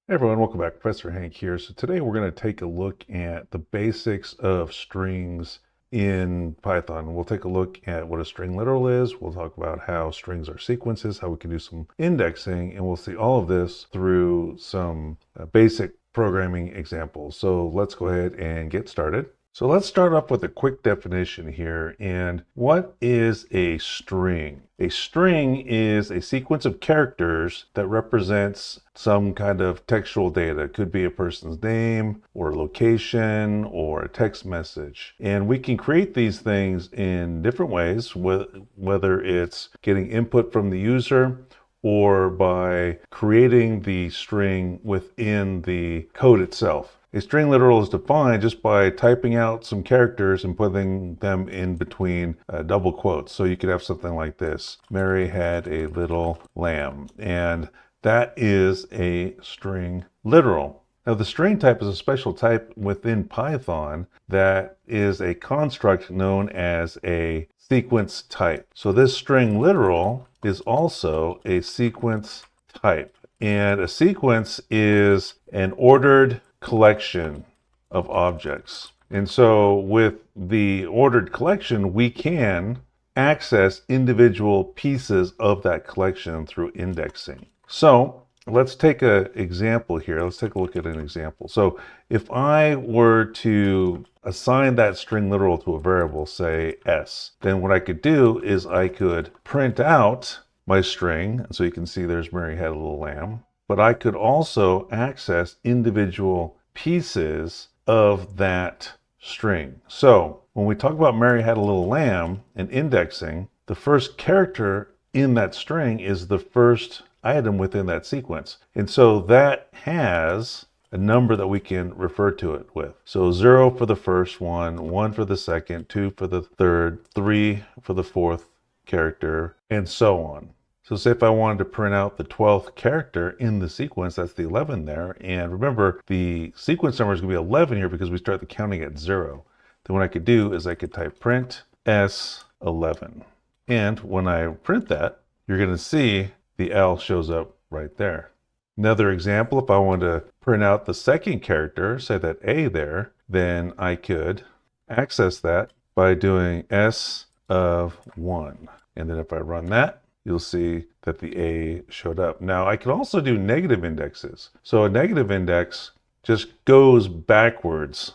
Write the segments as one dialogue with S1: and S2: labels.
S1: Hey everyone, welcome back. Professor Hank here. So today we're going to take a look at the basics of strings in Python. We'll take a look at what a string literal is. We'll talk about how strings are sequences, how we can do some indexing, and we'll see all of this through some basic programming examples. So let's go ahead and get started. So let's start off with a quick definition here. And what is a string? A string is a sequence of characters that represents some kind of textual data. It could be a person's name or location or a text message. And we can create these things in different ways, whether it's getting input from the user or by creating the string within the code itself. A string literal is defined just by typing out some characters and putting them in between double quotes. So you could have something like this: Mary had a little lamb. And that is a string literal. Now, the string type is a special type within Python that is a construct known as a sequence type. So this string literal is also a sequence type. And a sequence is an ordered collection of objects. And so with the ordered collection, we can access individual pieces of that collection through indexing. So let's take an example here. Let's take a look at an example. So if I were to assign that string literal to a variable, say s, then what I could do is I could print out my string. And so you can see there's Mary had a little lamb. But I could also access individual pieces of that string. So when we talk about Mary had a little lamb and indexing, the first character in that string is the first item within that sequence. And so that has a number that we can refer to it with. So 0 for the first one, 1 for the second, 2 for the third, 3 for the fourth character, and so on. So say if I wanted to print out the 12th character in the sequence, that's the 11 there. And remember, the sequence number is going to be 11 here because we start the counting at 0. Then what I could do is I could type print S11. And when I print that, you're going to see the L shows up right there. Another example, if I wanted to print out the second character, say that A there, then I could access that by doing S of 1. And then if I run that, you'll see that the A showed up. Now, I can also do negative indexes. So a negative index just goes backwards,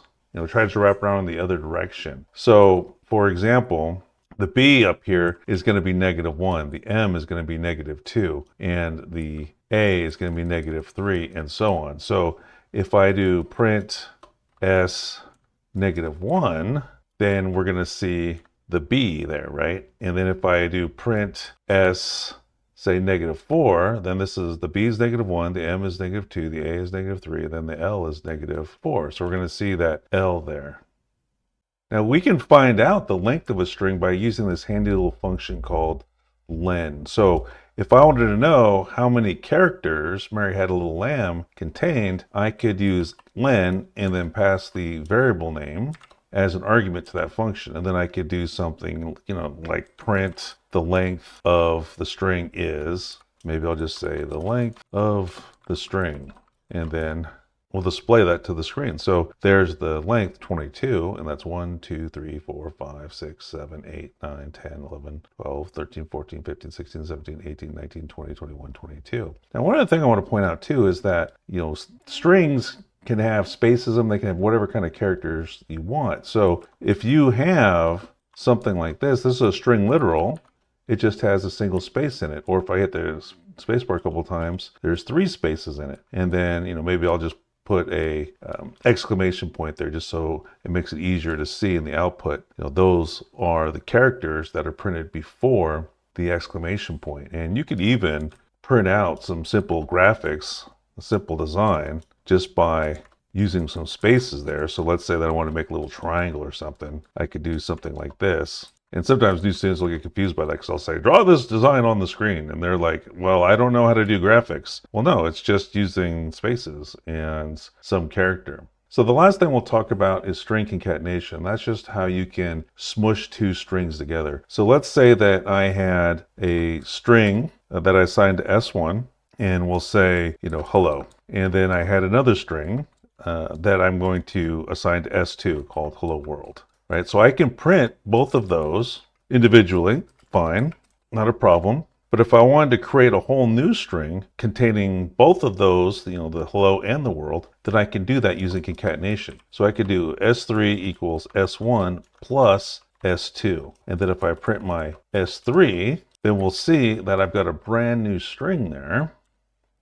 S1: tries to wrap around in the other direction. So, for example, the B up here is going to be -1, the M is going to be -2, and the A is going to be -3, and so on. So if I do print S -1, then we're going to see the B there, right? And then if I do print S, say -4, then this is the B is -1, the M is -2, the A is -3, then the L is -4. So we're going to see that L there. Now we can find out the length of a string by using this handy little function called len. So if I wanted to know how many characters Mary had a little lamb contained, I could use len and then pass the variable name as an argument to that function. And then I could do something, like print the length of the string is, maybe I'll just say the length of the string, and then we'll display that to the screen. So there's the length 22, and that's 1, 2, 3, 4, 5, 6, 7, 8, 9, 10, 11, 12, 13, 14, 15, 16, 17, 18, 19, 20, 21, 22. Now, one other thing I want to point out too is that, strings can have spaces in them, they can have whatever kind of characters you want. So if you have something like this is a string literal, it just has a single space in it. Or if I hit the spacebar a couple times, there's 3 spaces in it. And then, maybe I'll just put a exclamation point there just so it makes it easier to see in the output. Those are the characters that are printed before the exclamation point. And you could even print out some simple graphics, a simple design, just by using some spaces there. So let's say that I want to make a little triangle or something. I could do something like this. And sometimes new students will get confused by that because I'll say, draw this design on the screen. And they're like, well, I don't know how to do graphics. Well, no, it's just using spaces and some character. So the last thing we'll talk about is string concatenation. That's just how you can smush 2 strings together. So let's say that I had a string that I assigned to S1. and we'll say, hello. And then I had another string that I'm going to assign to S2 called hello world, right? So I can print both of those individually, fine, not a problem. But if I wanted to create a whole new string containing both of those, the hello and the world, then I can do that using concatenation. So I could do S3 equals S1 plus S2. And then if I print my S3, then we'll see that I've got a brand new string there.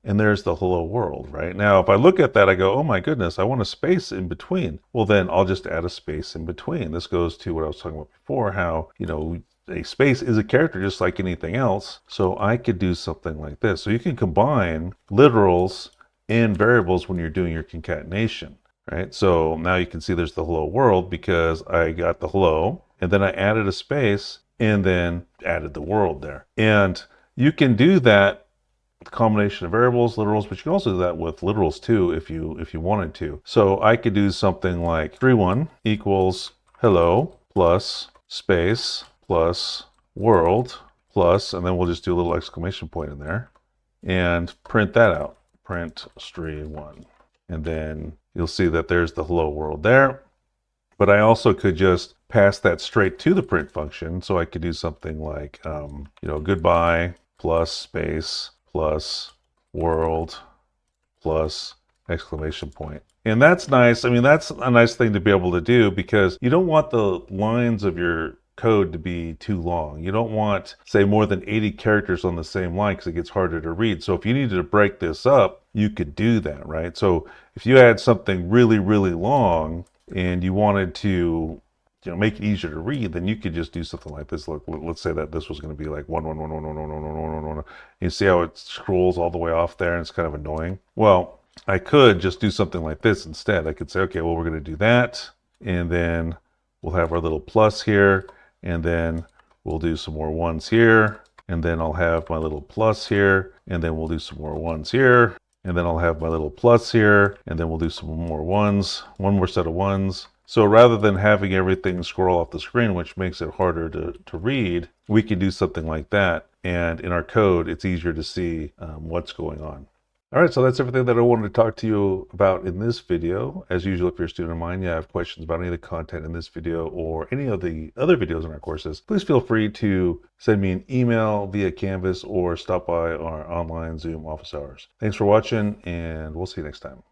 S1: And there's the hello world, right? Now, if I look at that, I go, oh my goodness, I want a space in between. Well, then I'll just add a space in between. This goes to what I was talking about before, how, a space is a character just like anything else. So I could do something like this. So you can combine literals and variables when you're doing your concatenation, right? So now you can see there's the hello world because I got the hello, and then I added a space and then added the world there. And you can do that combination of variables, literals, but you can also do that with literals too if you wanted to. So I could do something like 3-1 equals hello plus space plus world plus, and then we'll just do a little exclamation point in there and print that out. Print string1. And then you'll see that there's the hello world there. But I also could just pass that straight to the print function. So I could do something like, goodbye plus space plus world plus exclamation point. And that's nice. I mean, that's a nice thing to be able to do because you don't want the lines of your code to be too long. You don't want, say, more than 80 characters on the same line because it gets harder to read. So if you needed to break this up, you could do that, right? So if you had something really, really long and you wanted to make it easier to read, then you could just do something like this. Look, let's say that this was going to be like 1. You see how it scrolls all the way off there and it's kind of annoying? Well, I could just do something like this instead. I could say, okay, well, we're going to do that. And then we'll have our little plus here. And then we'll do some more ones here. And then I'll have my little plus here. And then we'll do some more ones here. And then I'll have my little plus here. And then we'll do some more ones, one more set of ones. So rather than having everything scroll off the screen, which makes it harder to read, we can do something like that. And in our code, it's easier to see what's going on. All right, so that's everything that I wanted to talk to you about in this video. As usual, if you're a student of mine, you have questions about any of the content in this video or any of the other videos in our courses, please feel free to send me an email via Canvas or stop by our online Zoom office hours. Thanks for watching, and we'll see you next time.